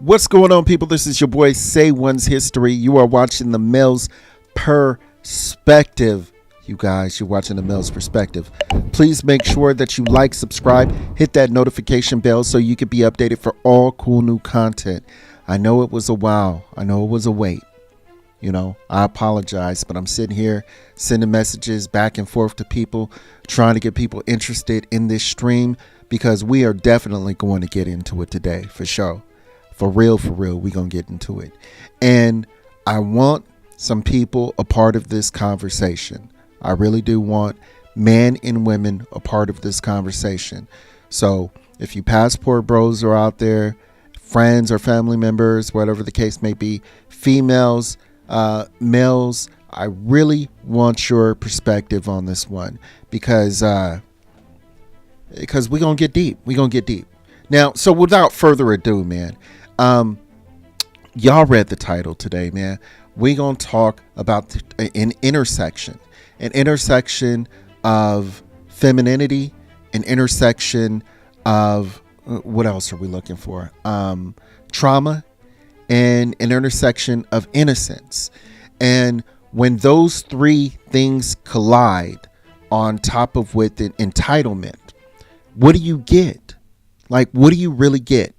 What's going on, people? This is your boy Say One's History. You are watching the Male's Perspective. You guys, you're watching the Male's Perspective. Please make sure that you like, subscribe, hit that notification bell so you can be updated for all cool new content. I know it was a while. I know it was a wait. You know, I apologize, but I'm sitting here sending messages back and forth to people, trying to get people interested in this stream, because we are definitely going to get into it today, for sure. For real, we're going to get into it. And I want some people a part of this conversation. I really do want men and women a part of this conversation. So if you passport bros are out there, friends or family members, whatever the case may be, females, males, I really want your perspective on this one, because we're going to get deep. We're going to get deep. Now, so without further ado, man, y'all read the title today, man. We're going to talk about an intersection of femininity, an intersection of, what else are we looking for? Trauma, and an intersection of innocence. And when those three things collide on top of with an entitlement, what do you get? Like, what do you really get?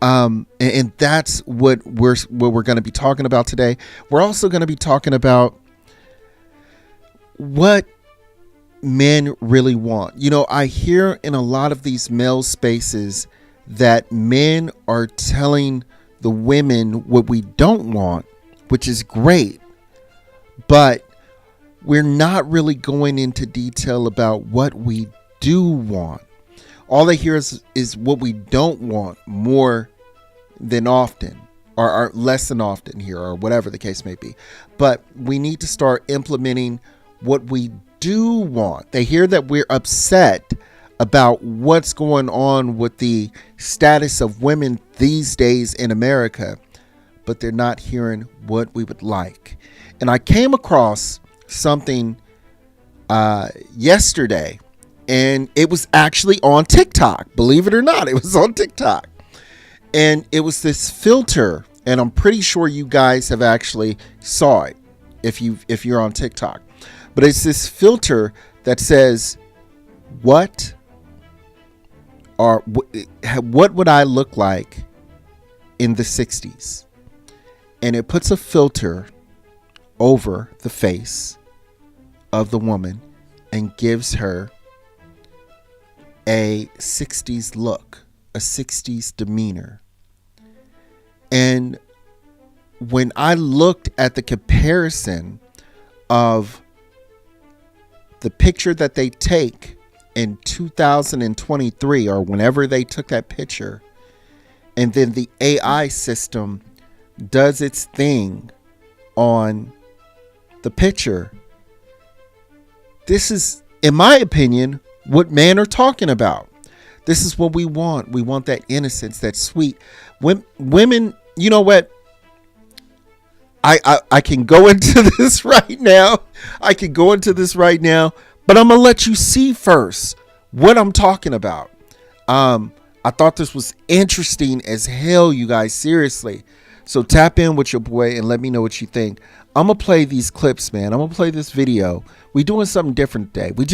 And that's what we're going to be talking about today. We're also going to be talking about what men really want. You know, I hear in a lot of these male spaces that men are telling the women what we don't want, which is great, but we're not really going into detail about what we do want. All they hear is what we don't want more than often, or less than often here, or whatever the case may be. But we need to start implementing what we do want. They hear that we're upset about what's going on with the status of women these days in America, but they're not hearing what we would like. And I came across something yesterday, and it was actually on TikTok. Believe it or not, it was on TikTok. And it was this filter, and I'm pretty sure you guys have actually saw it if you're on TikTok. But it's this filter that says, what would I look like in the 60s? And it puts a filter over the face of the woman and gives her a 60s look, a 60s demeanor. And when I looked at the comparison of the picture that they take in 2023, or whenever they took that picture, and then the AI system does its thing on the picture, this is, in my opinion, what men are talking about. This is what we want. We want that innocence, that sweet. Women, you know what? I can go into this right now. But I'm going to let you see first what I'm talking about. I thought this was interesting as hell, you guys, seriously. So tap in with your boy and let me know what you think. I'm going to play these clips, man. I'm going to play this video. We're doing something different today. We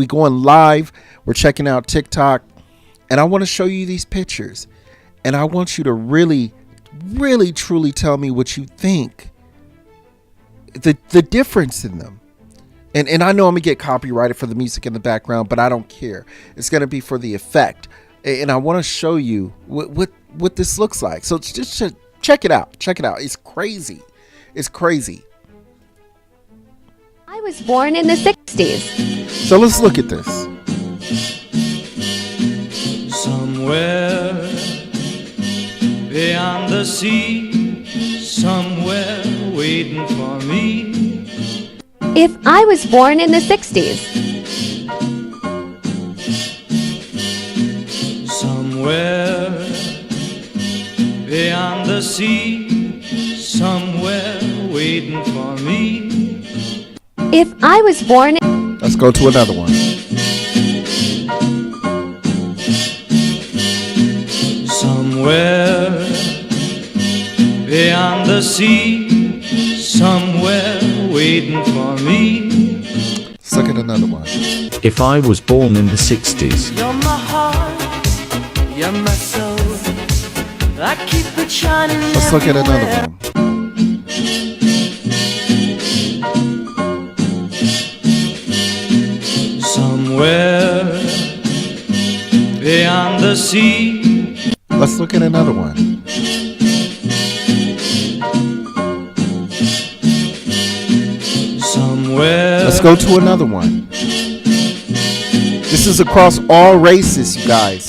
going live. We're checking out TikTok. And I want to show you these pictures. And I want you to really, really, truly tell me what you think. The difference in them. And I know I'm going to get copyrighted for the music in the background, but I don't care. It's going to be for the effect. And I want to show you what this looks like. So just check it out. Check it out. It's crazy. It's crazy. I was born in the 60s. So let's look at this. Somewhere beyond the sea, somewhere waiting for me. If I was born in the 60s. Somewhere beyond the sea, somewhere waiting for me. If I was born. Let's go to another one. Somewhere sea, somewhere waiting for me. Let's look at another one. If I was born in the 60s, You're my heart, you're my soul. I keep it shining. Let's look at another one. Somewhere beyond the sea. Let's look at another one. Somewhere. Let's go to another one. This is across all races, you guys.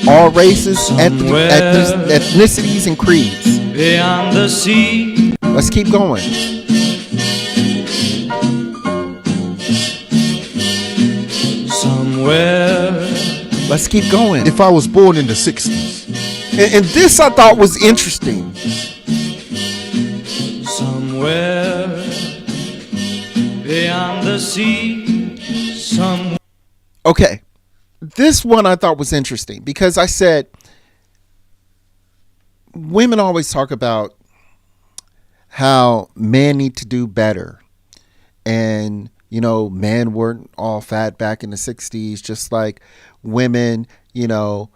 All races, ethnicities, and creeds. Beyond the sea. Let's keep going. Somewhere. Let's keep going. If I was born in the 60s, And this I thought was interesting. Somewhere beyond the sea. Somewhere. Okay. This one I thought was interesting because I said women always talk about how men need to do better. And, you know, men weren't all fat back in the 60s, just like women, you know,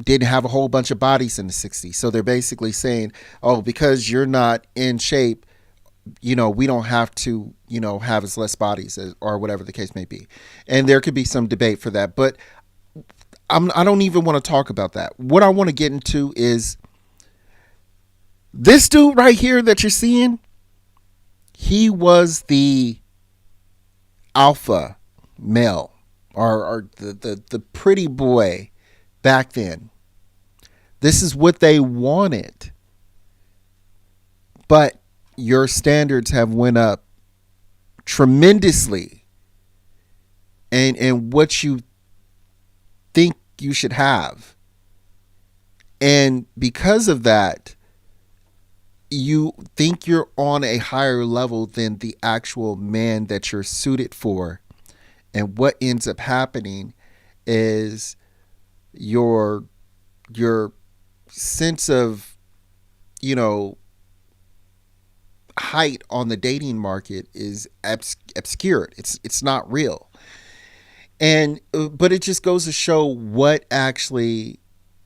didn't have a whole bunch of bodies in the 60s. So they're basically saying, oh, because you're not in shape, you know, we don't have to, you know, have as less bodies or whatever the case may be. And there could be some debate for that. But I don't even want to talk about that. What I want to get into is this dude right here that you're seeing. He was the alpha male or the pretty boy back then. This is what they wanted. But your standards have went up tremendously. And what you think you should have. And because of that, you think you're on a higher level than the actual man that you're suited for. And what ends up happening is your sense of, you know, height on the dating market is obscured. It's not real. And but it just goes to show what actually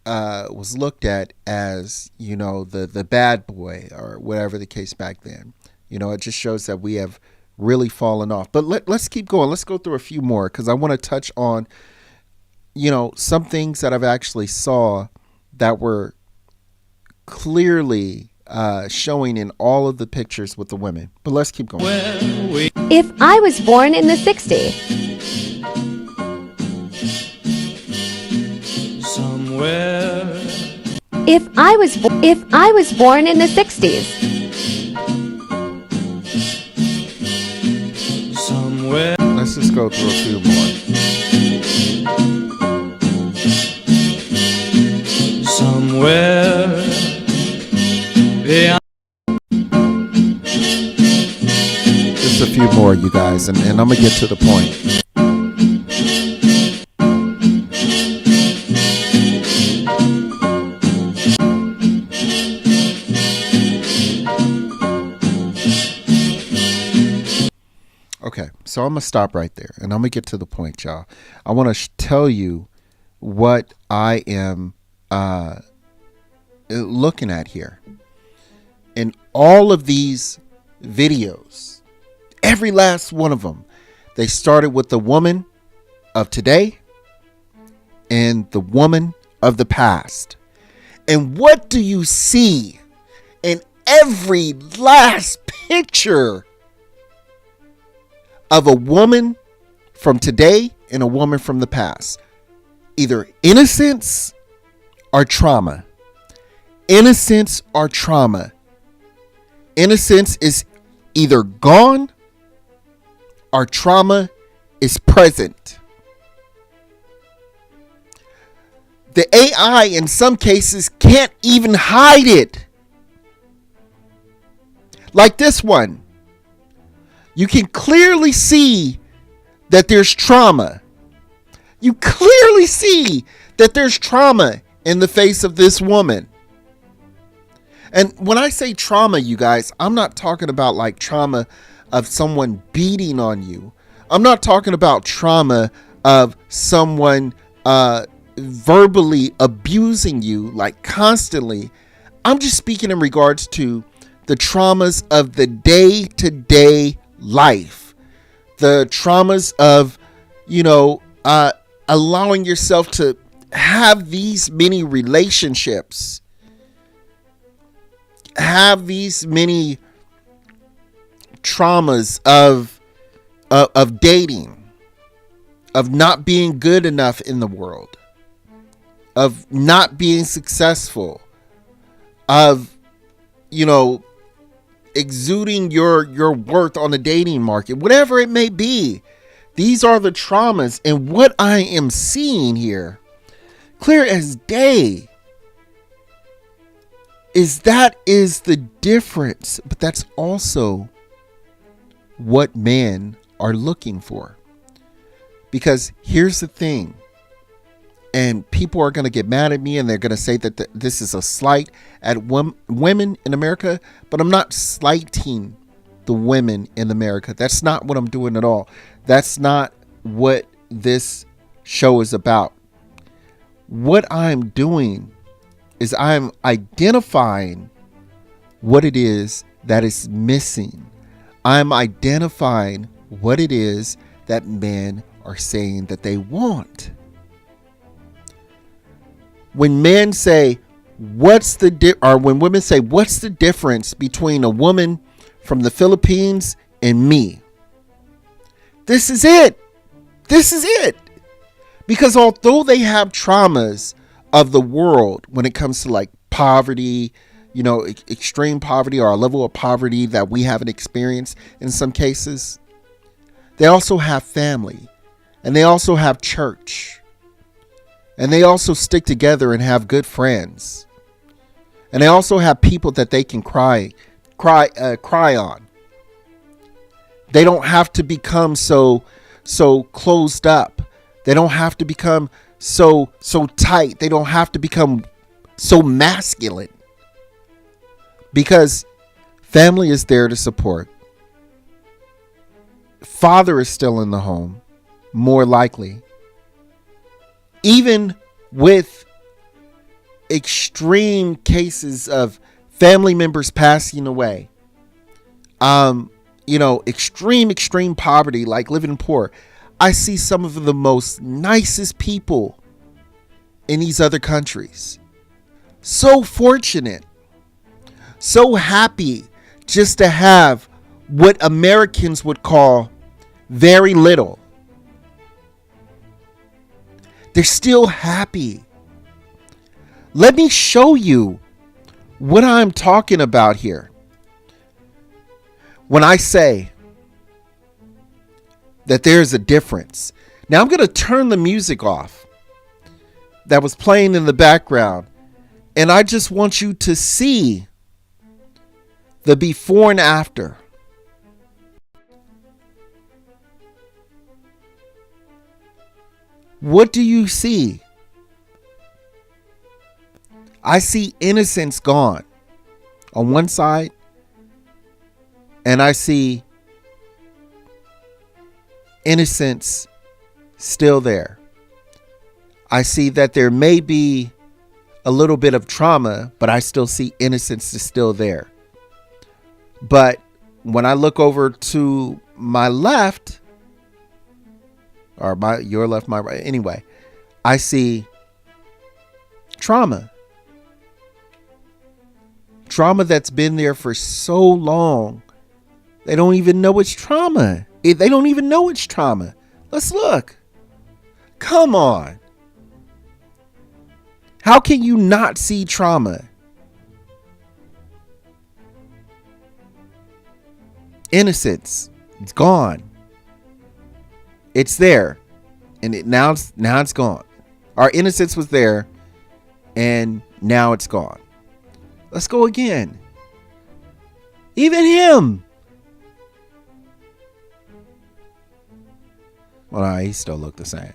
was looked at as, you know, the bad boy or whatever the case back then. You know, it just shows that we have really fallen off. But let's keep going. Let's go through a few more because I want to touch on, you know, some things that I've actually saw that were clearly showing in all of the pictures with the women. But let's keep going. If I was born in the 60s, Somewhere. if I was born in the 60s, Somewhere. Let's just go through a few more. Somewhere beyond. Just a few more, you guys, and I'm gonna get to the point. Okay, so I'm gonna stop right there, and I'm gonna get to the point, y'all. I want to tell you what I am looking at here. In all of these videos, every last one of them, they started with the woman of today and the woman of the past. And what do you see in every last picture of a woman from today and a woman from the past? Either innocence or trauma. Innocence or trauma. Innocence is either gone or trauma is present. The AI in some cases can't even hide it. Like this one. You can clearly see that there's trauma. You clearly see that there's trauma in the face of this woman. And when I say trauma, you guys, I'm not talking about like trauma of someone beating on you. I'm not talking about trauma of someone verbally abusing you like constantly. I'm just speaking in regards to the traumas of the day-to-day life, the traumas of, allowing yourself to have these many relationships, have these many traumas of dating, of not being good enough in the world, of not being successful, of, exuding your worth on the dating market, whatever it may be. These are the traumas. And what I am seeing here, clear as day, is the difference. But that's also what men are looking for. Because here's the thing. And people are going to get mad at me and they're going to say that this is a slight at women in America. But I'm not slighting the women in America. That's not what I'm doing at all. That's not what this show is about. What I'm doing is I'm identifying what it is that is missing. I'm identifying what it is that men are saying that they want. When men say, when women say, what's the difference between a woman from the Philippines and me? This is it. This is it. Because although they have traumas of the world when it comes to like poverty, extreme poverty or a level of poverty that we haven't experienced in some cases, they also have family and they also have church. And they also stick together and have good friends. And they also have people that they can cry on. They don't have to become so closed up. They don't have to become so tight. They don't have to become so masculine. Because family is there to support. Father is still in the home, more likely. Even with extreme cases of family members passing away, extreme poverty, like living poor, I see some of the most nicest people in these other countries. So fortunate, so happy just to have what Americans would call very little. They're still happy. Let me show you what I'm talking about here. When I say that there's a difference. Now I'm going to turn the music off that was playing in the background. And I just want you to see the before and after. What do you see? I see innocence gone on one side, and I see innocence still there. I see that there may be a little bit of trauma, but I still see innocence is still there. But when I look over to my left, or your left, my right, anyway, I see trauma. Trauma that's been there for so long, they don't even know it's trauma. They don't even know it's trauma. Let's look. Come on. How can you not see trauma? Innocence, it's gone. It's there, and now it's gone. Our innocence was there, and now it's gone. Let's go again. Even him. Well, he still looked the same.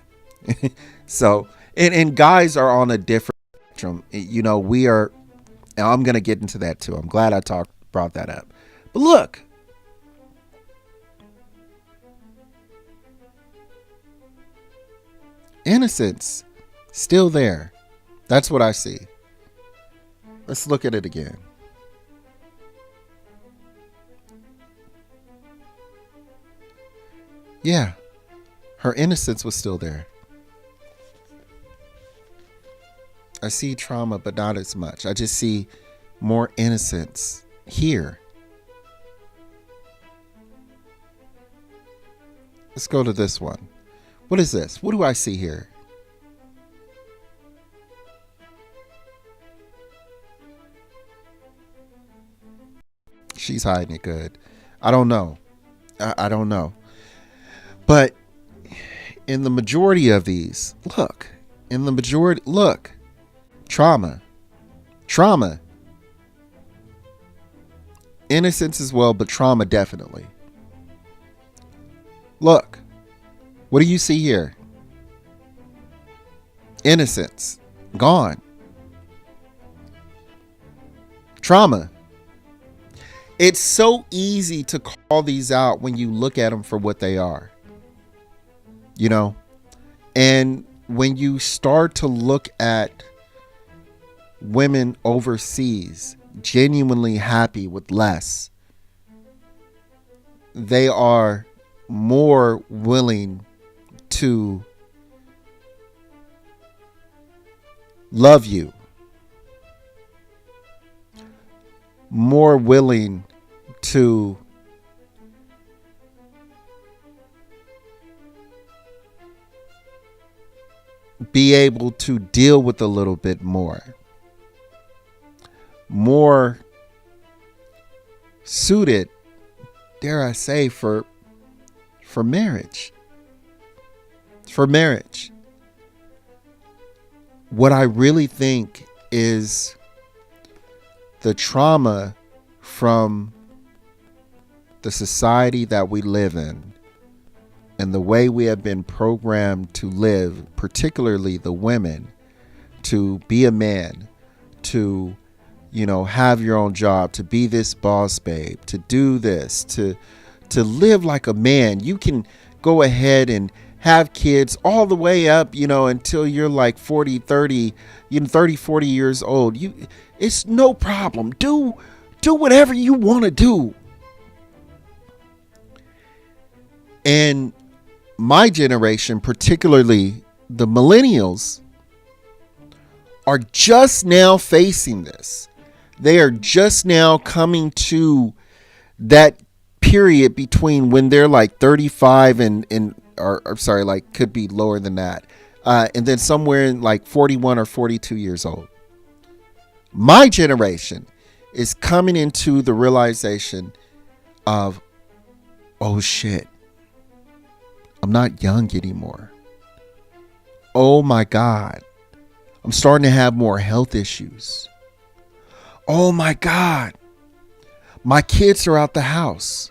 So, and guys are on a different spectrum. We are, And I'm going to get into that too. I'm glad I brought that up. But look. Innocence. Still there. That's what I see. Let's look at it again. Yeah. Her innocence was still there. I see trauma, but not as much. I just see more innocence here. Let's go to this one. What is this? What do I see here? She's hiding it good. I don't know. I don't know. But in the majority of these, look. Trauma. Innocence as well, but trauma definitely. Look. What do you see here? Innocence. Gone. Trauma. It's so easy to call these out when you look at them for what they are. You know? And when you start to look at women overseas genuinely happy with less, they are more willing to love you, more willing to be able to deal with a little bit more suited, dare I say, for marriage. For marriage. What I really think is the trauma from the society that we live in and the way we have been programmed to live, particularly the women, to be a man, to, you know, have your own job, to be this boss babe, to do this, to live like a man. You can go ahead and have kids all the way up, you know, until you're like 40, 30, 40 years old. It's no problem. Do whatever you want to do. And my generation, particularly the millennials, are just now facing this. They are just now coming to that period between when they're like 35 like could be lower than that. And then somewhere in like 41 or 42 years old. My generation is coming into the realization of, oh shit, I'm not young anymore. Oh my God, I'm starting to have more health issues. Oh my God, my kids are out the house.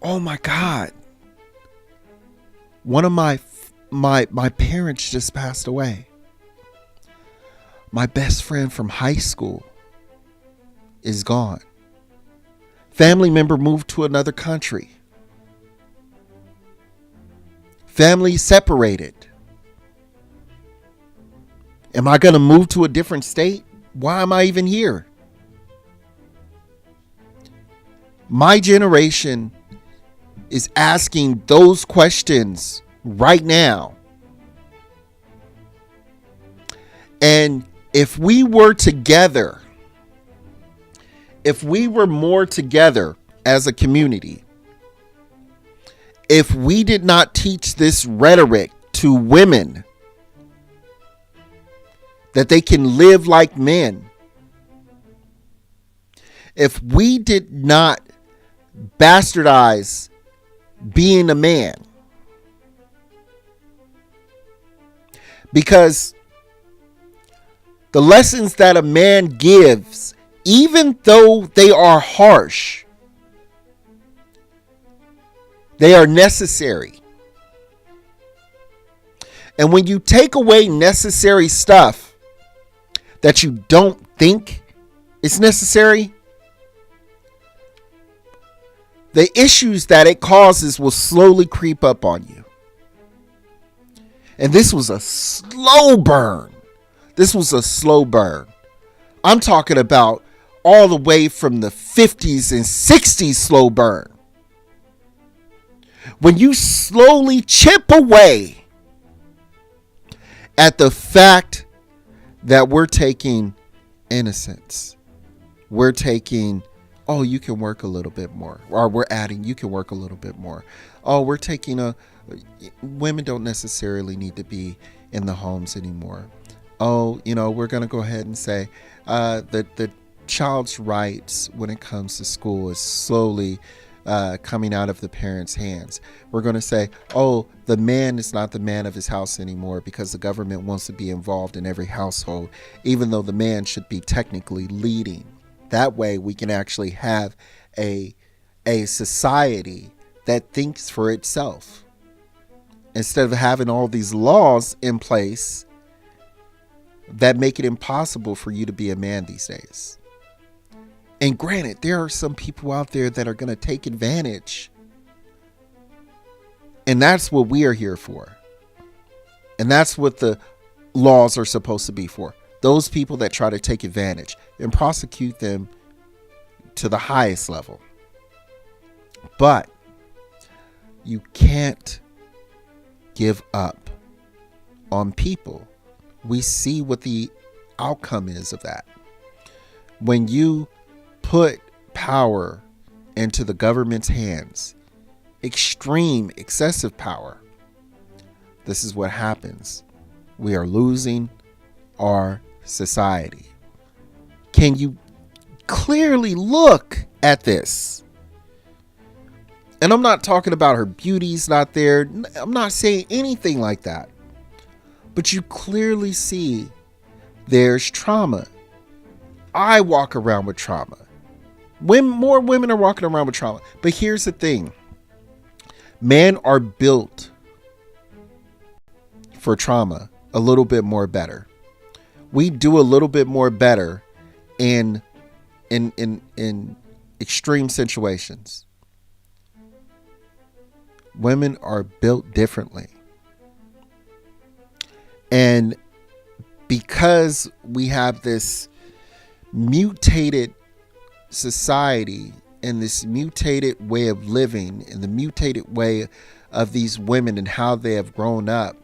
Oh my God, one of my parents just passed away. My best friend from high school is gone. Family member moved to another country. Family separated. Am I going to move to a different state? Why am I even here? My generation is asking those questions right now. And if we were together, if we were more together as a community, if we did not teach this rhetoric to women that they can live like men, if we did not bastardize being a man, because the lessons that a man gives, even though they are harsh, they are necessary. And when you take away necessary stuff, that you don't think is necessary, the issues that it causes will slowly creep up on you. And this was a slow burn. This was a slow burn. I'm talking about all the way from the 50s and 60s slow burn. When you slowly chip away at the fact that we're taking innocence, we're taking, oh, you can work a little bit more, or we're adding, you can work a little bit more. Oh, we're taking women don't necessarily need to be in the homes anymore. Oh, we're going to go ahead and say that the child's rights when it comes to school is slowly coming out of the parents' hands. We're going to say, oh, the man is not the man of his house anymore because the government wants to be involved in every household, even though the man should be technically leading. That way we can actually have a society that thinks for itself, instead of having all these laws in place that make it impossible for you to be a man these days. And granted, there are some people out there that are going to take advantage. And that's what we are here for. And that's what the laws are supposed to be for. Those people that try to take advantage, and prosecute them to the highest level. But you can't give up on people. We see what the outcome is of that. When you put power into the government's hands, extreme, excessive power, this is what happens. We are losing our society. Can you clearly look at this? And I'm not talking about her beauty's not there. I'm not saying anything like that. But you clearly see there's trauma. I walk around with trauma. More women are walking around with trauma. But here's the thing. Men are built for trauma a little bit more better. We do a little bit more better in extreme situations. Women are built differently. And because we have this mutated society and this mutated way of living and the mutated way of these women and how they have grown up,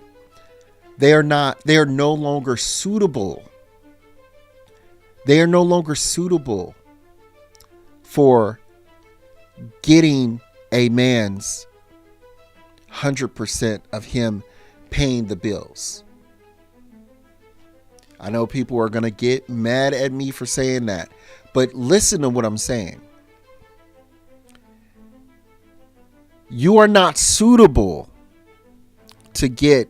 they are no longer suitable. They are no longer suitable for getting a man's 100% of him paying the bills. I know people are going to get mad at me for saying that, but listen to what I'm saying. You are not suitable to get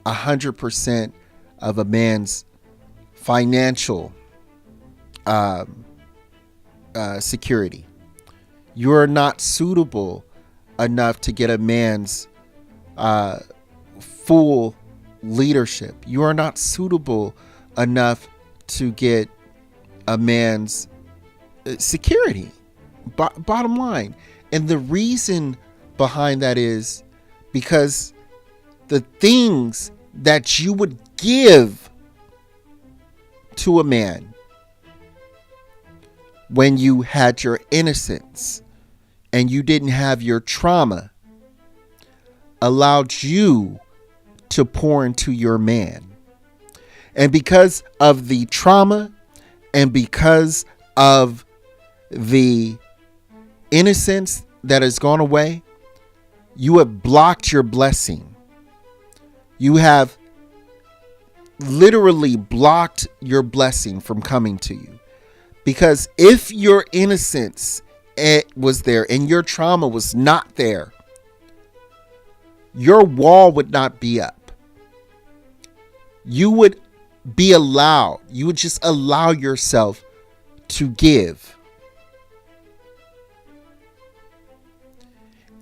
100% of a man's financial security. You are not suitable enough to get a man's full leadership. You are not suitable enough to get a man's security. Bottom line. And the reason behind that is because the things that you would give to a man when you had your innocence and you didn't have your trauma allowed you to pour into your man. And because of the trauma and because of the innocence that has gone away, you have blocked your blessing. You have literally blocked your blessing from coming to you. Because if your innocence was there and your trauma was not there, your wall would not be up. You would be allowed. You would just allow yourself to give.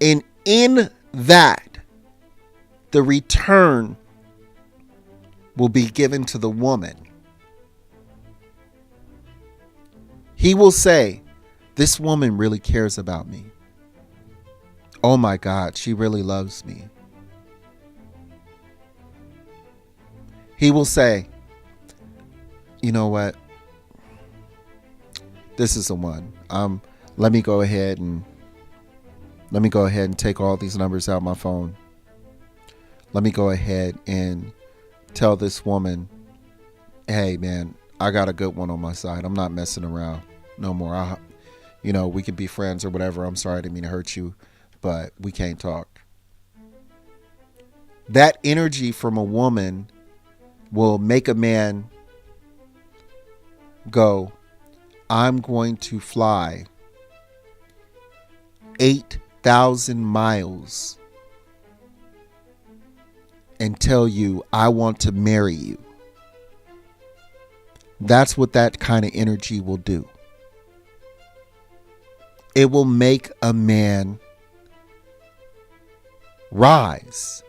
And in that, the return will be given to the woman. He will say, this woman really cares about me. Oh my God, she really loves me. He will say, you know what? This is the one. Let me go ahead and take all these numbers out of my phone. Let me go ahead and tell this woman, hey man, I got a good one on my side. I'm not messing around no more. We could be friends or whatever. I'm sorry, I didn't mean to hurt you, but we can't talk. That energy from a woman will make a man go, I'm going to fly 8,000 miles and tell you I want to marry you. That's what that kind of energy will do. It will make a man rise.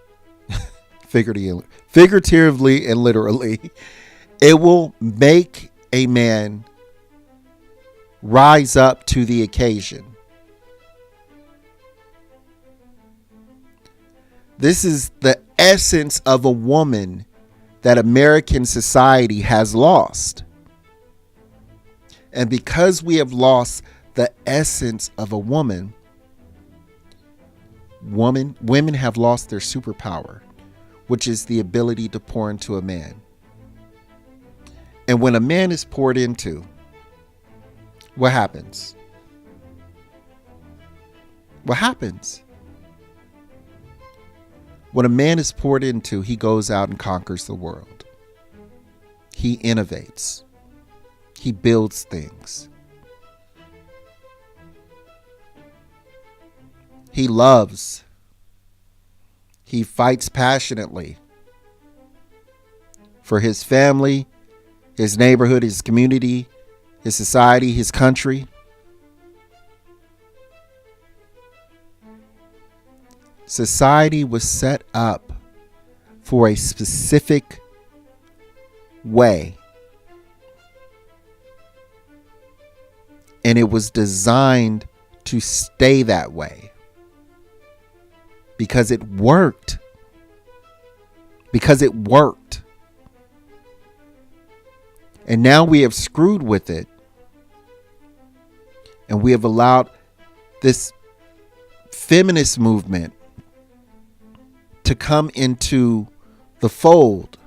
Figuratively and literally. It will make a man rise up to the occasion. This is the essence of a woman that American society has lost. And because we have lost the essence of a women have lost their superpower, which is the ability to pour into a man. And when a man is poured into, what happens? What happens? When a man is poured into, he goes out and conquers the world. He innovates. He builds things. He loves. He fights passionately for his family, his neighborhood, his community, his society, his country. Society was set up for a specific way. And it was designed to stay that way. Because it worked. Because it worked. And now we have screwed with it. And we have allowed this feminist movement to come into the fold.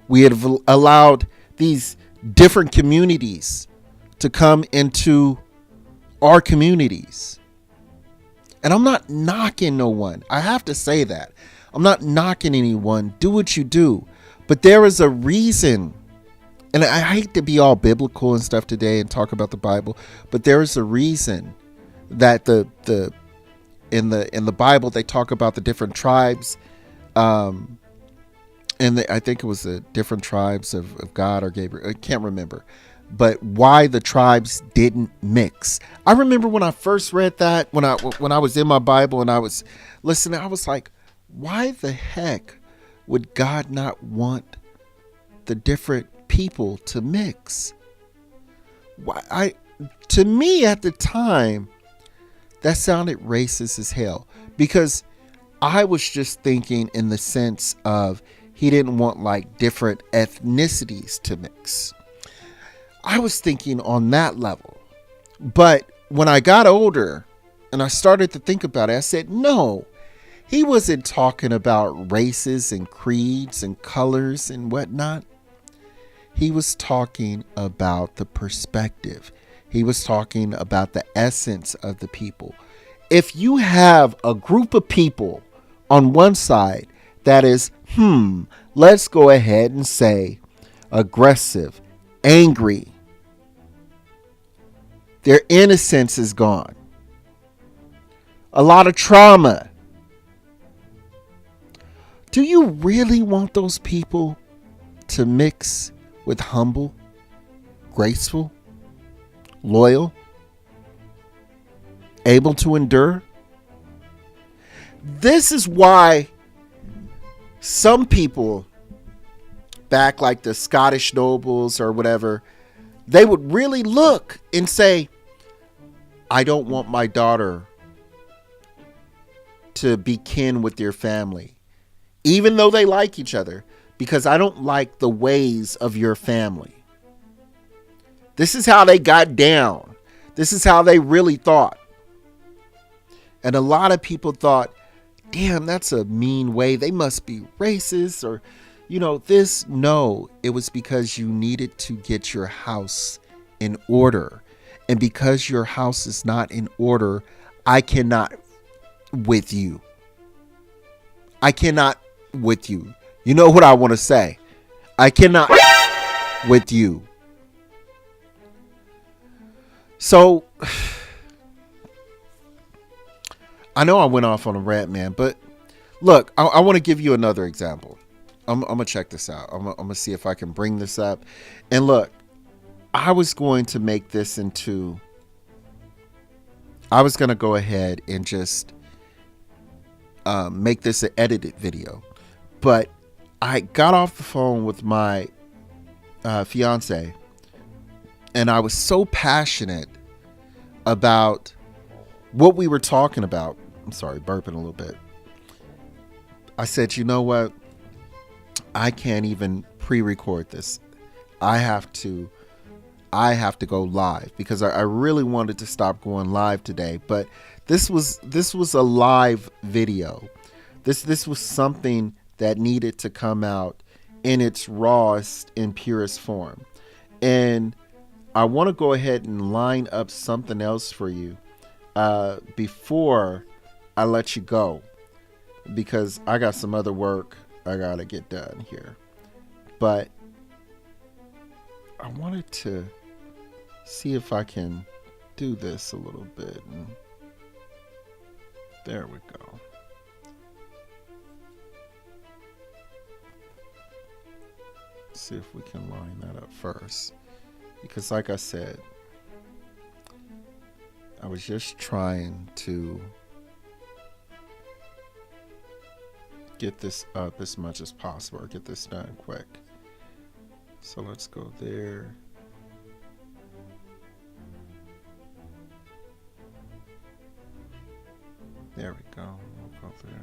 We have allowed these different communities to come into our communities. And I'm not knocking no one. I have to say that. I'm not knocking anyone. Do what you do. But there is a reason. And I hate to be all biblical and stuff today and talk about the Bible, but there is a reason that in the Bible they talk about the different tribes, and I think it was the different tribes of God or Gabriel. I can't remember, but why the tribes didn't mix. I remember when I first read that when I was in my Bible and I was listening, I was like, why the heck would God not want the different people to mix? To me at the time, that sounded racist as hell, because I was just thinking in the sense of he didn't want like different ethnicities to mix. I was thinking on that level. But when I got older and I started to think about it, I said, no, he wasn't talking about races and creeds and colors and whatnot. He was talking about the perspective. He was talking about the essence of the people. If you have a group of people on one side that is, let's go ahead and say aggressive, angry, their innocence is gone, a lot of trauma. Do you really want those people to mix with humble, graceful, loyal, able to endure? This is why some people back like the Scottish nobles or whatever, they would really look and say, I don't want my daughter to be kin with your family, even though they like each other, because I don't like the ways of your family. This is how they got down. This is how they really thought. And a lot of people thought, damn, that's a mean way. They must be racist or, this. No, it was because you needed to get your house in order. And because your house is not in order, I cannot with you. I cannot with you. You know what I want to say? I cannot with you. So, I know I went off on a rant, man, but look, I want to give you another example. I'm going to check this out. I'm going to see if I can bring this up. And look, I was going to make this into, I was going to go ahead and just make this an edited video. But I got off the phone with my fiance, and I was so passionate about what we were talking about. I'm sorry, burping a little bit. I said, you know what? I can't even pre-record this. I have to go live because I really wanted to stop going live today. But this was a live video. This was something that needed to come out in its rawest and purest form. And I want to go ahead and line up something else for you before I let you go, because I got some other work I got to get done here. But I wanted to see if I can do this a little bit. And there we go. See if we can line that up first. Because like I said, I was just trying to get this up as much as possible, or get this done quick. So let's go there. There we go. We'll go there.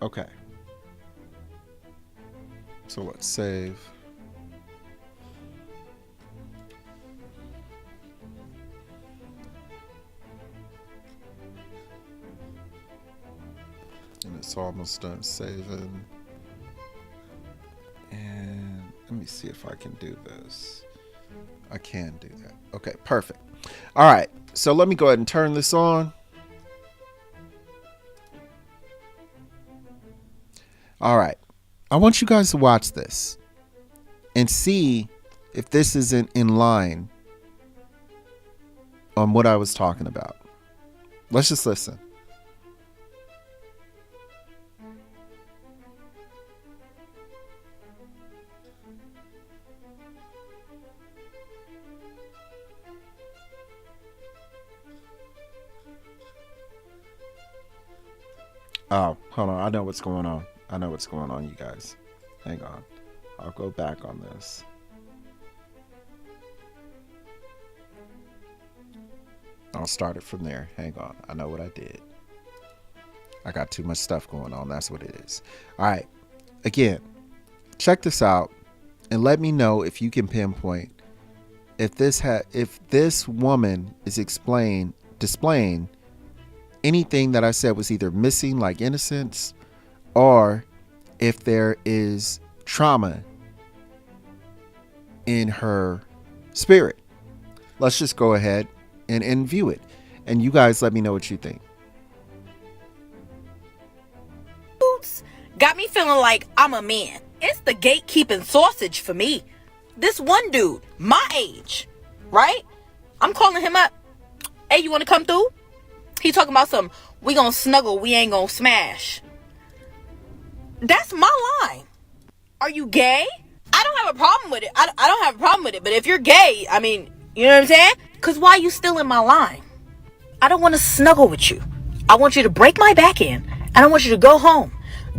Okay. So let's save. And it's almost done saving. And let me see if I can do this. I can do that. Okay, perfect. All right. So let me go ahead and turn this on. All right. I want you guys to watch this and see if this isn't in line on what I was talking about. Let's just listen. Oh, hold on. I know what's going on. You guys. Hang on. I'll go back on this. I'll start it from there. Hang on. I know what I did. I got too much stuff going on. That's what it is. All right. Again, check this out and let me know if you can pinpoint if this woman is displaying anything that I said was either missing, like innocence, or if there is trauma in her spirit. Let's just go ahead and view it. And you guys let me know what you think. Got me feeling like I'm a man. It's the gatekeeping sausage for me. This one dude, my age, right? I'm calling him up. Hey, you want to come through? He talking about some, we gonna snuggle, we ain't gonna smash. That's my line. Are you gay? I don't have a problem with it. I don't have a problem with it. But if you're gay, I mean, you know what I'm saying? Because why are you still in my line? I don't want to snuggle with you. I want you to break my back in. And I want you to go home.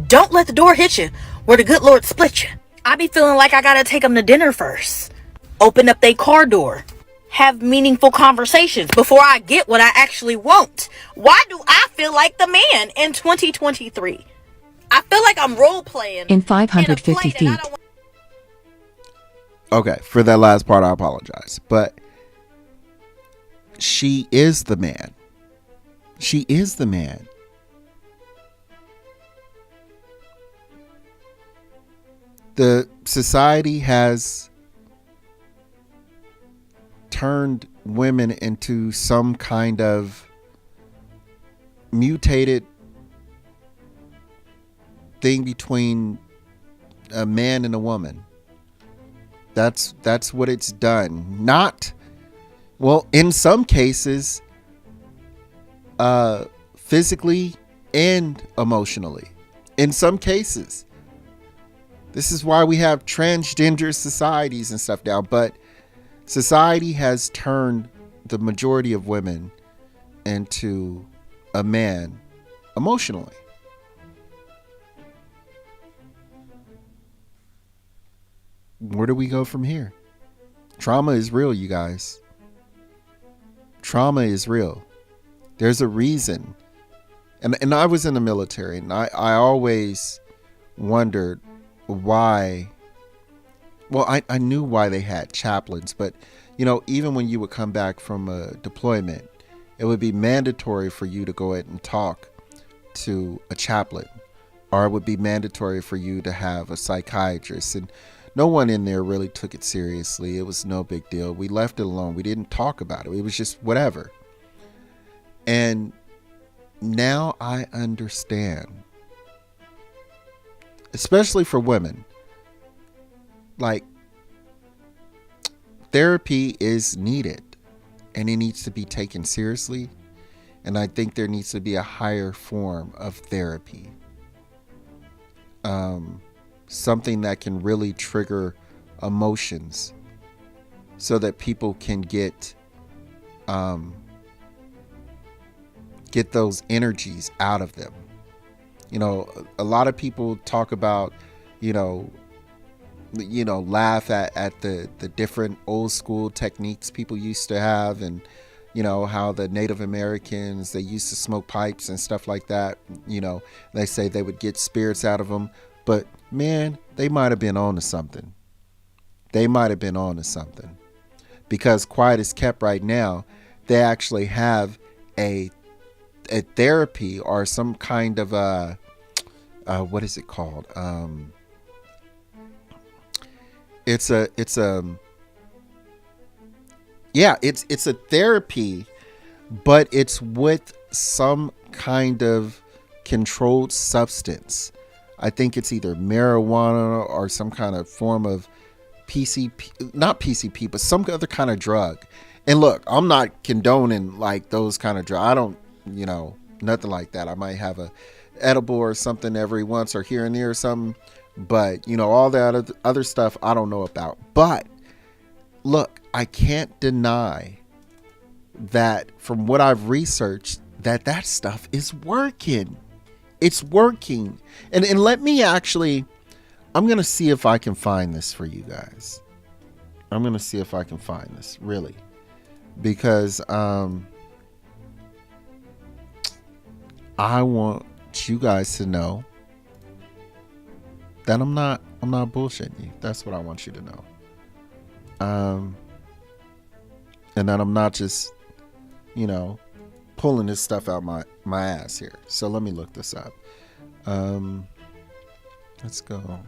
Don't let the door hit you where the good Lord split you. I be feeling like I got to take him to dinner first. open up their car door, have meaningful conversations before I get what I actually want. Why do I feel like the man in 2023? I feel like I'm role playing In 550 feet. Okay, for that last part, I apologize. But she is the man. She is the man. The society has turned women into some kind of mutated thing between a man and a woman. That's what it's done. Not, well, in some cases, physically and emotionally. In some cases. This is why we have transgender societies and stuff now. But society has turned the majority of women into a man emotionally. Where do we go from here? Trauma is real, you guys. Trauma is real. There's a reason. And I was in the military, and I always wondered why. Well, I knew why they had chaplains, but even when you would come back from a deployment, it would be mandatory for you to go ahead and talk to a chaplain, or it would be mandatory for you to have a psychiatrist. And no one in there really took it seriously. It was no big deal. We left it alone. We didn't talk about it. It was just whatever. And now I understand, especially for women, like, therapy is needed and it needs to be taken seriously. And I think there needs to be a higher form of therapy. Something that can really trigger emotions so that people can get those energies out of them. A lot of people talk about, laugh at the different old school techniques people used to have, and how the Native Americans, they used to smoke pipes and stuff like that. They say they would get spirits out of them, but man, they might have been on to something. Because quiet is kept right now, they actually have a therapy or some kind of what is it called? It's a therapy, but it's with some kind of controlled substance. I think it's either marijuana or some kind of form of PCP, not PCP, but some other kind of drug. And look, I'm not condoning like those kind of drugs. I don't, nothing like that. I might have a edible or something every once or here and there or something. But, all that other stuff I don't know about. But look, I can't deny that from what I've researched, that stuff is working. It's working. And let me actually, I'm going to see if I can find this for you guys. I'm going to see if I can find this, really. Because I want you guys to know that I'm not bullshitting you. That's what I want you to know. And that I'm not just, pulling this stuff out my ass here. So let me look this up. Let's go.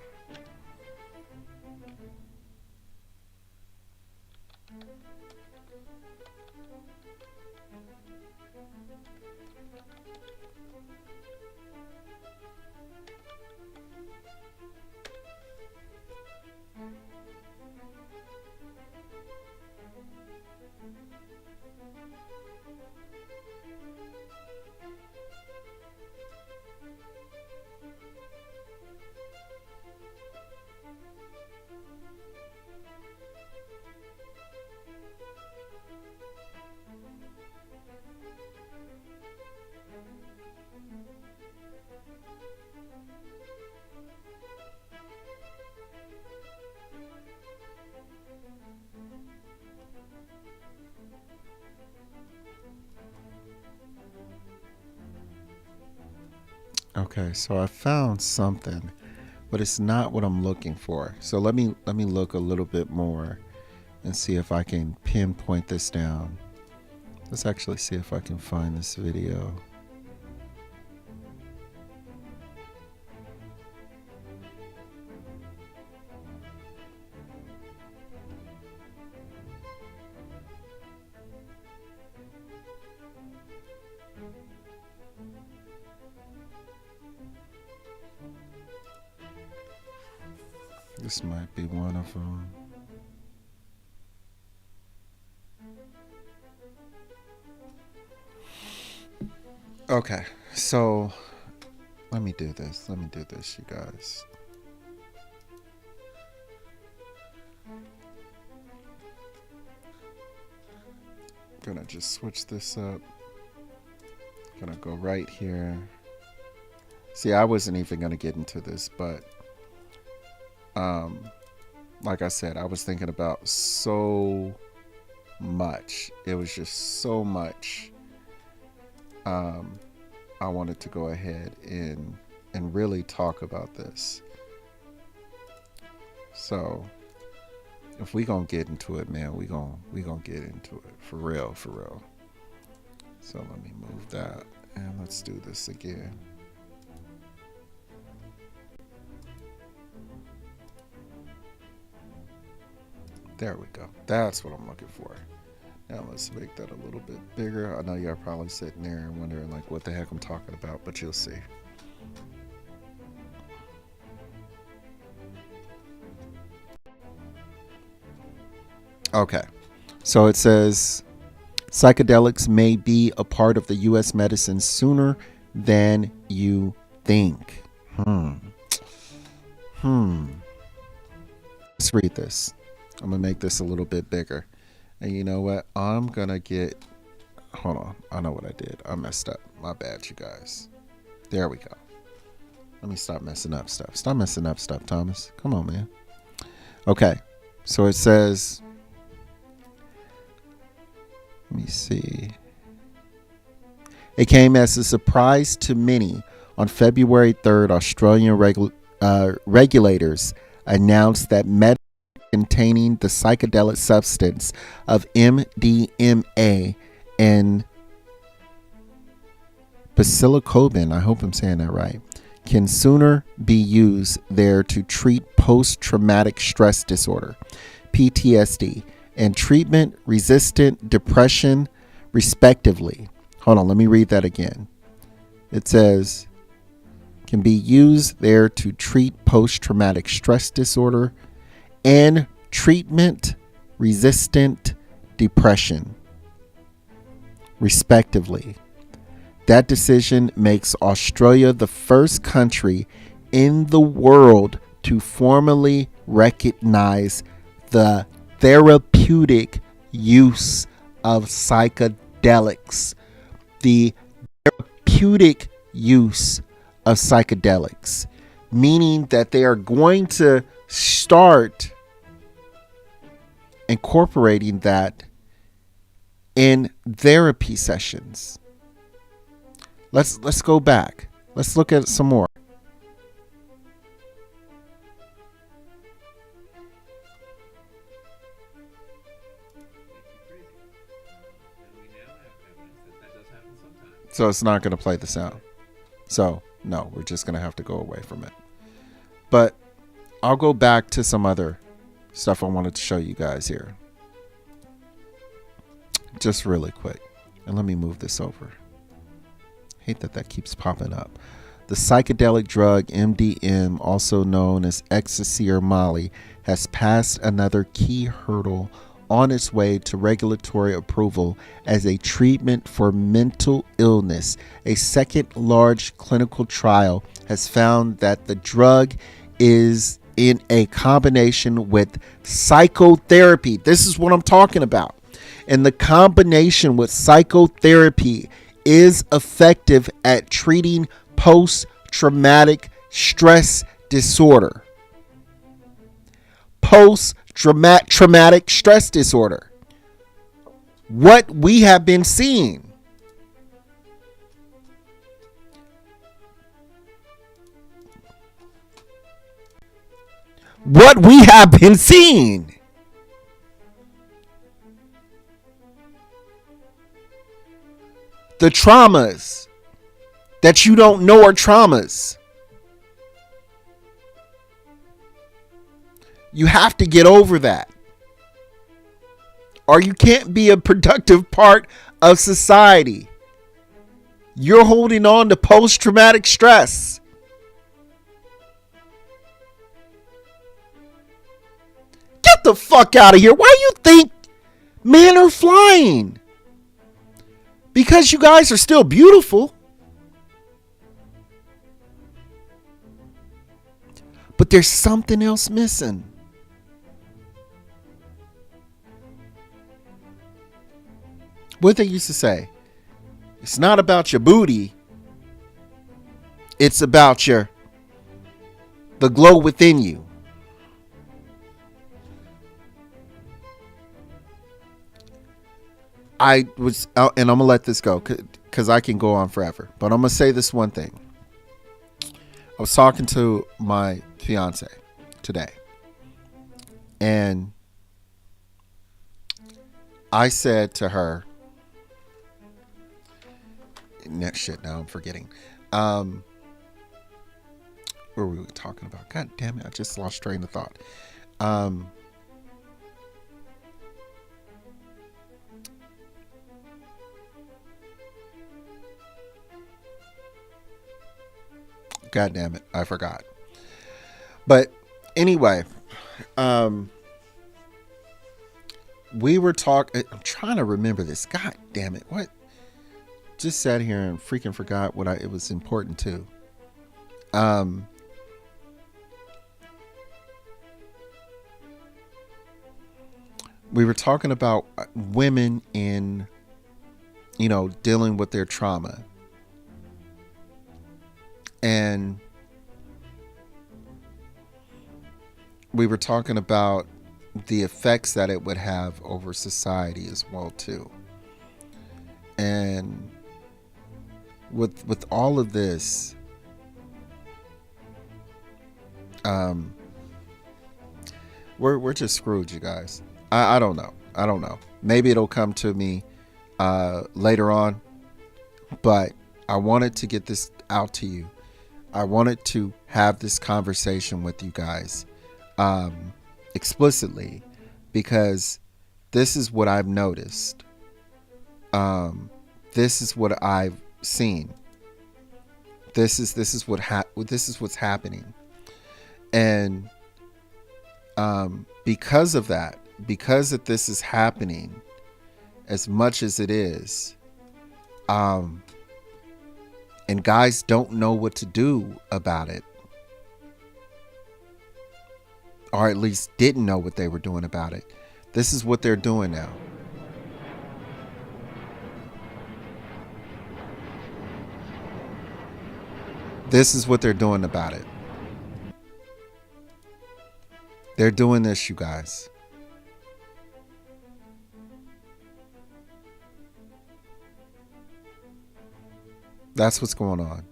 Okay, so I found something, but it's not what I'm looking for. So let me look a little bit more and see if I can pinpoint this down. Let's actually see if I can find this video. This might be one of them. Okay, so let me do this. You guys. Gonna just switch this up. Gonna go right here. See, I wasn't even gonna get into this, but like I said, I was thinking about so much. It was just so much. I wanted to go ahead and really talk about this. So if we gonna get into it, man, we gonna get into it for real. So let me move that and let's do this again. There we go. That's what I'm looking for. Now let's make that a little bit bigger. I know you're probably sitting there and wondering like what the heck I'm talking about, but you'll see. Okay, so it says psychedelics may be a part of the U.S. medicine sooner than you think. Let's read this. I'm gonna make this a little bit bigger. And you know what? I'm gonna get, hold on. I know what I did. I messed up. My bad, you guys. There we go. Let me stop messing up stuff. Stop messing up stuff, Thomas. Come on, man. Okay. So it says, let me see. It came as a surprise to many. On February 3rd, Australian regulators announced that medicine containing the psychedelic substance of MDMA and psilocybin, I hope I'm saying that right, can sooner be used there to treat post-traumatic stress disorder, PTSD, and treatment-resistant depression, respectively. Hold on, let me read that again. It says, can be used there to treat post-traumatic stress disorder and treatment-resistant depression, respectively. That decision makes Australia the first country in the world to formally recognize the therapeutic use of psychedelics. The therapeutic use of psychedelics, meaning that they are going to start incorporating that in therapy sessions. Let's go back. Let's look at some more. So it's not going to play the sound. So no, we're just going to have to go away from it. But I'll go back to some other stuff I wanted to show you guys here. Just really quick. And let me move this over. Hate that keeps popping up. The psychedelic drug MDM, also known as ecstasy or Molly, has passed another key hurdle on its way to regulatory approval as a treatment for mental illness. A second large clinical trial has found that the drug is in a combination with psychotherapy. This is what I'm talking about. And the combination with psychotherapy is effective at treating post-traumatic stress disorder. Post-traumatic stress disorder. What we have been seeing. what we have been seeing. The traumas that you don't know are traumas. You have to get over that. Or you can't be a productive part of society. You're holding on to post-traumatic stress. Get the fuck out of here. Why do you think men are flying? Because you guys are still beautiful. But there's something else missing. What they used to say, it's not about your booty. It's about the glow within you. I was, and I'm going to let this go because I can go on forever. But I'm going to say this one thing. I was talking to my fiance today. And I said to her, shit, now I'm forgetting. What were we talking about? God damn it, I just lost train of thought. God damn it, I forgot. But anyway, we were talking. I'm trying to remember this. God damn it, what? Just sat here and freaking forgot what it was important to. We were talking about women in, dealing with their trauma. And we were talking about the effects that it would have over society as well too. And with all of this, we're just screwed, you guys. I don't know. Maybe it'll come to me later on, but I wanted to get this out to you. I wanted to have this conversation with you guys explicitly, because this is what I've noticed. This is what I've seen. This is what's happening. And because of that, because that this is happening as much as it is, and guys don't know what to do about it, or at least didn't know what they were doing about it. This is what they're doing now. This is what they're doing about it. They're doing this, you guys. That's what's going on.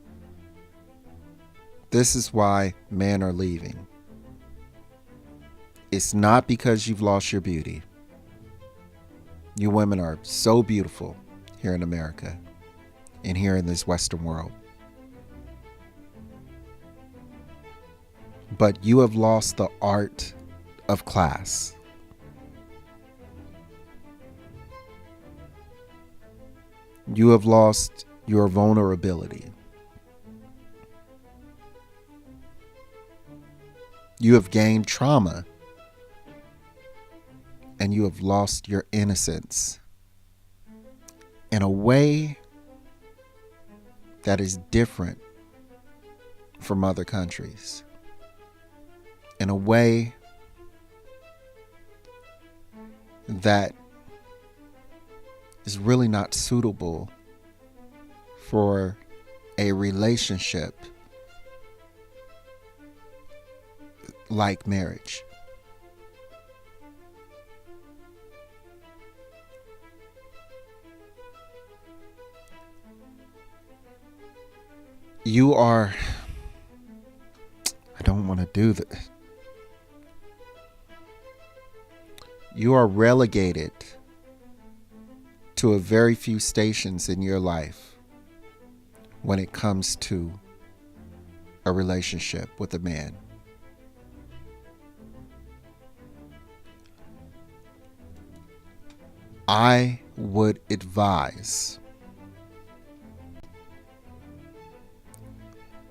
This is why men are leaving. It's not because you've lost your beauty. You women are so beautiful here in America and here in this Western world. But you have lost the art of class. You have lost your vulnerability. You have gained trauma, and you have lost your innocence in a way that is different from other countries. In a way that is really not suitable for a relationship like marriage. I don't want to do this. You are relegated to a very few stations in your life when it comes to a relationship with a man. I would advise,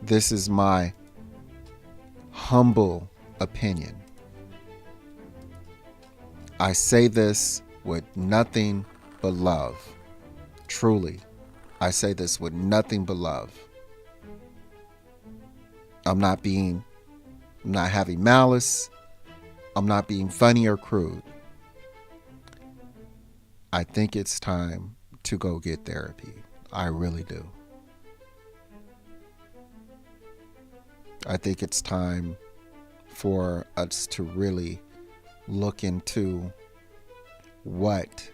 this is my humble opinion. I say this with nothing but love. Truly, I say this with nothing but love. I'm not having malice. I'm not being funny or crude. I think it's time to go get therapy. I really do. I think it's time for us to really look into what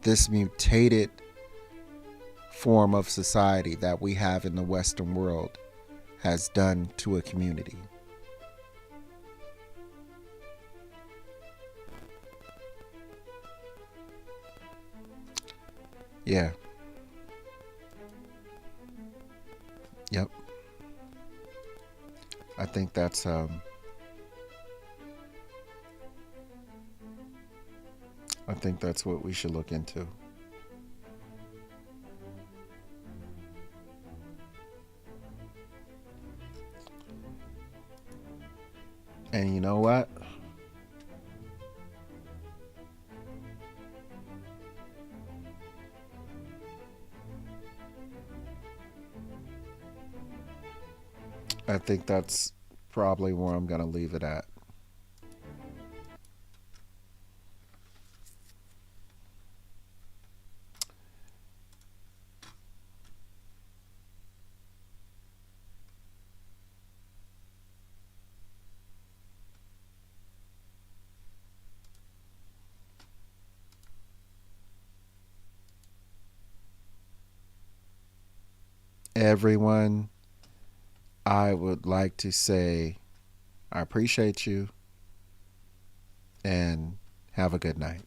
this mutated form of society that we have in the Western world has done to a community. Yeah. Yep. I think that's what we should look into. And you know what? I think that's probably where I'm going to leave it at. Everyone, I would like to say I appreciate you and have a good night.